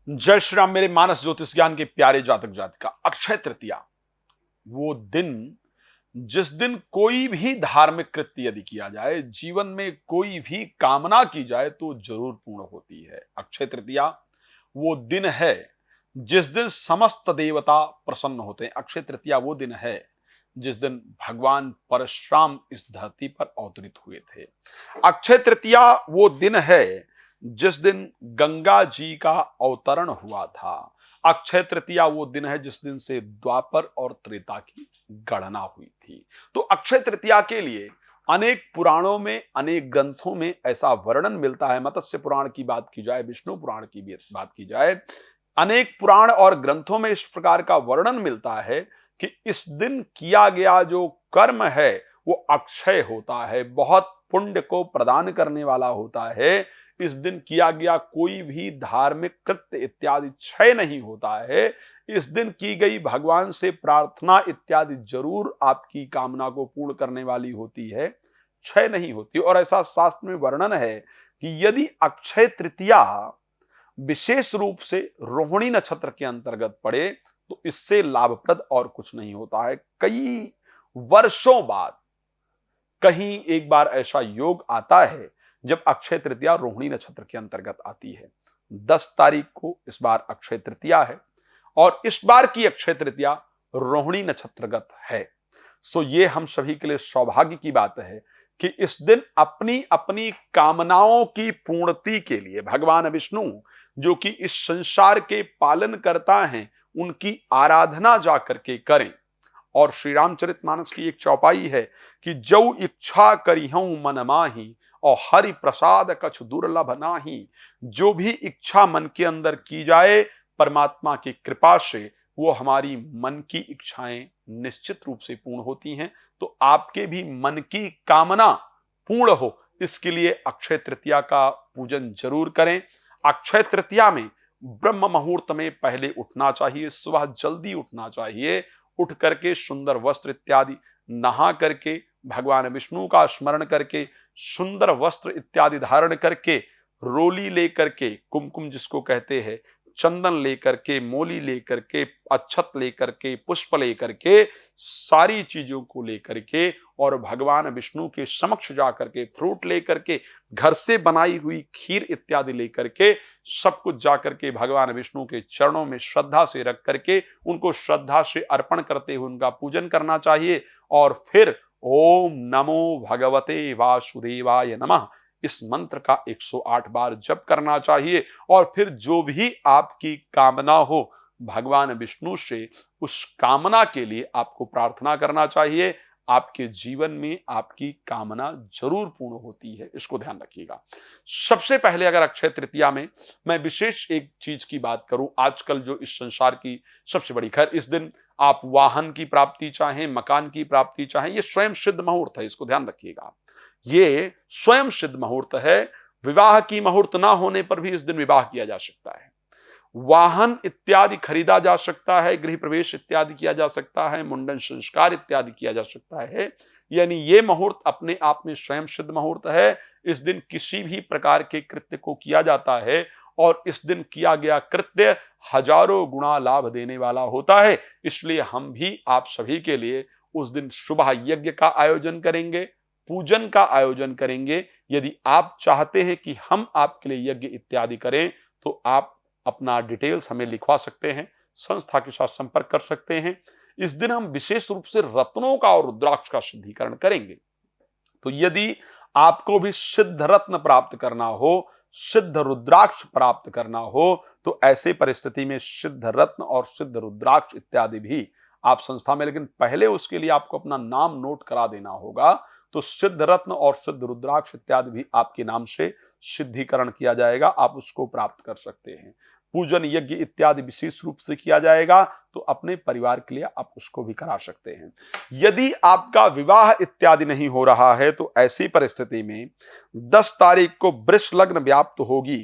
जय श्री राम मेरे मानस ज्योतिष ज्ञान के प्यारे जातक जातिका। अक्षय तृतीया वो दिन जिस दिन कोई भी धार्मिक कृत्य यदि किया जाए, जीवन में कोई भी कामना की जाए तो जरूर पूर्ण होती है। अक्षय तृतीया वो दिन है जिस दिन समस्त देवता प्रसन्न होते हैं। अक्षय तृतीया वो दिन है जिस दिन भगवान परशुराम इस धरती पर अवतरित हुए थे। अक्षय तृतीया वो दिन है जिस दिन गंगा जी का अवतरण हुआ था। अक्षय तृतीया वो दिन है जिस दिन से द्वापर और त्रेता की गणना हुई थी। तो अक्षय तृतीया के लिए अनेक पुराणों में, अनेक ग्रंथों में ऐसा वर्णन मिलता है। मत्स्य पुराण की बात की जाए, विष्णु पुराण की भी बात की जाए, अनेक पुराण और ग्रंथों में इस प्रकार का वर्णन मिलता है कि इस दिन किया गया जो कर्म है वो अक्षय होता है, बहुत पुण्य को प्रदान करने वाला होता है। इस दिन किया गया कोई भी धार्मिक कृत्य इत्यादि क्षय नहीं होता है। इस दिन की गई भगवान से प्रार्थना इत्यादि जरूर आपकी कामना को पूर्ण करने वाली होती है, क्षय नहीं होती। और ऐसा शास्त्र में वर्णन है कि यदि अक्षय तृतीया विशेष रूप से रोहिणी नक्षत्र के अंतर्गत पड़े तो इससे लाभप्रद और कुछ नहीं होता है। कई वर्षों बाद कहीं एक बार ऐसा योग आता है जब अक्षय तृतीया रोहिणी नक्षत्र के अंतर्गत आती है। 10 तारीख को इस बार अक्षय तृतीया है और इस बार की अक्षय तृतीया रोहिणी नक्षत्रगत है। सो ये हम सभी के लिए सौभाग्य की बात है कि इस दिन अपनी अपनी कामनाओं की पूर्ति के लिए भगवान विष्णु, जो कि इस संसार के पालन करता है, उनकी आराधना जाकर के करें। और श्री रामचरितमानस की एक चौपाई है कि जौ इच्छा करिहूं मन माही और हरि प्रसाद कछु दुर्लभ नाही। जो भी इच्छा मन के अंदर की जाए परमात्मा की कृपा से वो हमारी मन की इच्छाएं निश्चित रूप से पूर्ण होती हैं। तो आपके भी मन की कामना पूर्ण हो, इसके लिए अक्षय तृतीया का पूजन जरूर करें। अक्षय तृतीया में ब्रह्म मुहूर्त में पहले उठना चाहिए, सुबह जल्दी उठना चाहिए। उठ करके सुंदर वस्त्र इत्यादि नहा करके भगवान विष्णु का स्मरण करके सुंदर वस्त्र इत्यादि धारण करके, रोली लेकर के, कुमकुम जिसको कहते हैं, चंदन लेकर के, मोली लेकर के, अक्षत लेकर के, पुष्प लेकर के, सारी चीजों को लेकर के और भगवान विष्णु के समक्ष जाकर के, फ्रूट लेकर के, घर से बनाई हुई खीर इत्यादि लेकर के, सब कुछ जाकर के भगवान विष्णु के चरणों में श्रद्धा से रख करके उनको श्रद्धा से अर्पण करते हुए उनका पूजन करना चाहिए। और फिर ओम नमो भगवते वासुदेवाय नमः इस मंत्र का 108 बार जप करना चाहिए। और फिर जो भी आपकी कामना हो भगवान विष्णु से उस कामना के लिए आपको प्रार्थना करना चाहिए। आपके जीवन में आपकी कामना जरूर पूर्ण होती है, इसको ध्यान रखिएगा। सबसे पहले अगर अक्षय तृतीया में मैं विशेष एक चीज की बात करूं, आजकल जो इस संसार की सबसे बड़ी खैर, इस दिन आप वाहन की प्राप्ति चाहें, मकान की प्राप्ति चाहें, ये स्वयं सिद्ध मुहूर्त है, इसको ध्यान रखिएगा। ये स्वयं सिद्ध मुहूर्त है। विवाह की मुहूर्त ना होने पर भी इस दिन विवाह किया जा सकता है, वाहन इत्यादि खरीदा जा सकता है, गृह प्रवेश इत्यादि किया जा सकता है, मुंडन संस्कार इत्यादि किया जा सकता है। यानी ये मुहूर्त अपने आप में स्वयं सिद्ध मुहूर्त है। इस दिन किसी भी प्रकार के कृत्य को किया जाता है और इस दिन किया गया कृत्य हजारों गुना लाभ देने वाला होता है। इसलिए हम भी आप सभी के लिए उस दिन सुबह यज्ञ का आयोजन करेंगे, पूजन का आयोजन करेंगे। यदि आप चाहते हैं कि हम आपके लिए यज्ञ इत्यादि करें तो आप अपना डिटेल्स हमें लिखवा सकते हैं, संस्था के साथ संपर्क कर सकते हैं। इस दिन हम विशेष रूप से रत्नों का और रुद्राक्ष का शुद्धिकरण करेंगे। तो यदि आपको भी सिद्ध रत्न प्राप्त करना हो, सिद्ध रुद्राक्ष प्राप्त करना हो, तो ऐसे परिस्थिति में सिद्ध रत्न और सिद्ध रुद्राक्ष इत्यादि भी आप संस्था में, लेकिन पहले उसके लिए आपको अपना नाम नोट करा देना होगा। तो सिद्ध रत्न और सिद्ध रुद्राक्ष इत्यादि भी आपके नाम से सिद्धिकरण किया जाएगा, आप उसको प्राप्त कर सकते हैं। पूजन यज्ञ इत्यादि विशेष रूप से किया जाएगा तो अपने परिवार के लिए आप उसको भी करा सकते हैं। यदि आपका विवाह इत्यादि नहीं हो रहा है तो ऐसी परिस्थिति में 10 तारीख को वृष लग्न व्याप्त होगी।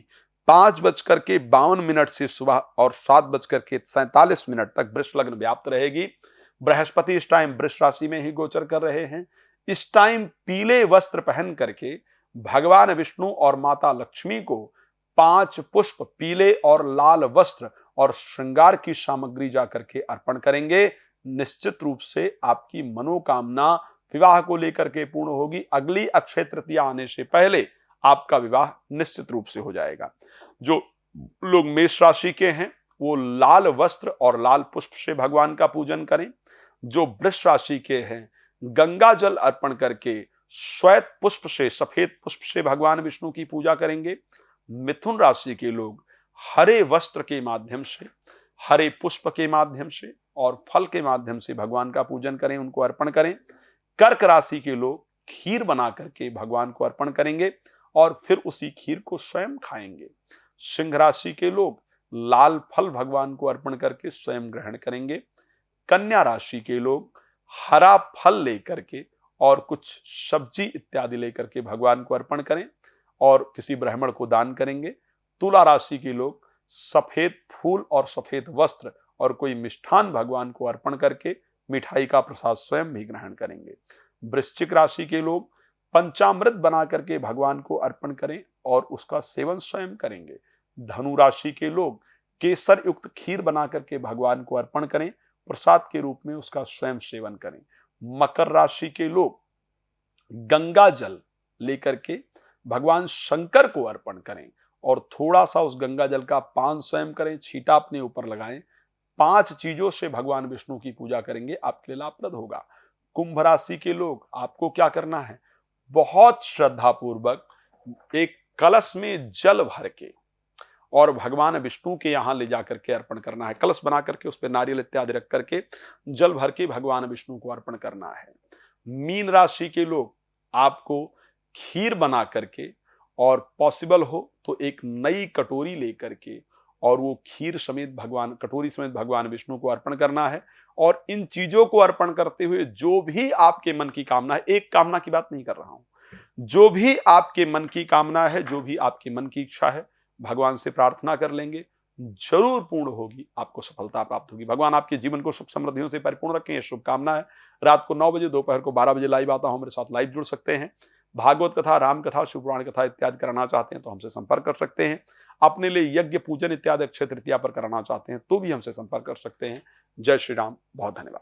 5:52 से सुबह और 7:47 तक वृष लग्न व्याप्त रहेगी। बृहस्पति इस टाइम वृष राशि में ही गोचर कर रहे हैं। इस टाइम पीले वस्त्र पहन करके भगवान विष्णु और माता लक्ष्मी को 5 पुष्प, पीले और लाल वस्त्र और श्रृंगार की सामग्री जाकर के अर्पण करेंगे। निश्चित रूप से आपकी मनोकामना विवाह को लेकर के पूर्ण होगी। अगली अक्षय तृतीया आने से पहले आपका विवाह निश्चित रूप से हो जाएगा। जो लोग मेष राशि के हैं वो लाल वस्त्र और लाल पुष्प से भगवान का पूजन करें। जो वृष राशि के हैं गंगा जल अर्पण करके श्वेत पुष्प से, सफेद पुष्प से भगवान विष्णु की पूजा करेंगे। मिथुन राशि के लोग हरे वस्त्र के माध्यम से, हरे पुष्प के माध्यम से और फल के माध्यम से भगवान का पूजन करें, उनको अर्पण करें। कर्क राशि के लोग खीर बना करके भगवान को अर्पण करेंगे और फिर उसी खीर को स्वयं खाएंगे। सिंह राशि के लोग लाल फल भगवान को अर्पण करके स्वयं ग्रहण करेंगे। कन्या राशि के लोग हरा फल लेकर के और कुछ सब्जी इत्यादि लेकर के भगवान को अर्पण करें और किसी ब्राह्मण को दान करेंगे। तुला राशि के लोग सफेद फूल और सफेद वस्त्र और कोई मिष्ठान भगवान को अर्पण करके मिठाई का प्रसाद स्वयं भी ग्रहण करेंगे। वृश्चिक राशि के लोग पंचामृत बना करके भगवान को अर्पण करें और उसका सेवन स्वयं करेंगे। धनु राशि के लोग केसर युक्त खीर बना करके भगवान को अर्पण करें, प्रसाद के रूप में उसका स्वयं सेवन करें। मकर राशि के लोग गंगा जल लेकर के भगवान शंकर को अर्पण करें और थोड़ा सा उस गंगा जल का पान स्वयं करें, छींटा अपने ऊपर लगाएं। 5 चीजों से भगवान विष्णु की पूजा करेंगे, आपके लिए लाभप्रद होगा। कुंभ राशि के लोग, आपको क्या करना है, बहुत श्रद्धा पूर्वक एक कलश में जल भर के और भगवान विष्णु के यहाँ ले जाकर के अर्पण करना है। कलश बना करके उस पर नारियल इत्यादि रख करके जल भर के भगवान विष्णु को अर्पण करना है। मीन राशि के लोग, आपको खीर बना करके और पॉसिबल हो तो एक नई कटोरी लेकर के और वो खीर समेत भगवान, कटोरी समेत भगवान विष्णु को अर्पण करना है। और इन चीजों को अर्पण करते हुए जो भी आपके मन की कामना है, एक कामना की बात नहीं कर रहा हूं, जो भी आपके मन की कामना है, जो भी आपके मन की इच्छा है, भगवान से प्रार्थना कर लेंगे, जरूर पूर्ण होगी, आपको सफलता प्राप्त होगी। भगवान आपके जीवन को सुख समृद्धियों से परिपूर्ण रखें, ये शुभकामना है। रात को 9 बजे, दोपहर को 12 बजे लाइव आता हूं, मेरे साथ लाइव जुड़ सकते हैं। भागवत कथा, राम कथा, शिवपुराण कथा इत्यादि कराना चाहते हैं तो हमसे संपर्क कर सकते हैं। अपने लिए यज्ञ पूजन इत्यादि अक्षय तृतीया पर कराना चाहते हैं तो भी हमसे संपर्क कर सकते हैं। जय श्री राम, बहुत धन्यवाद।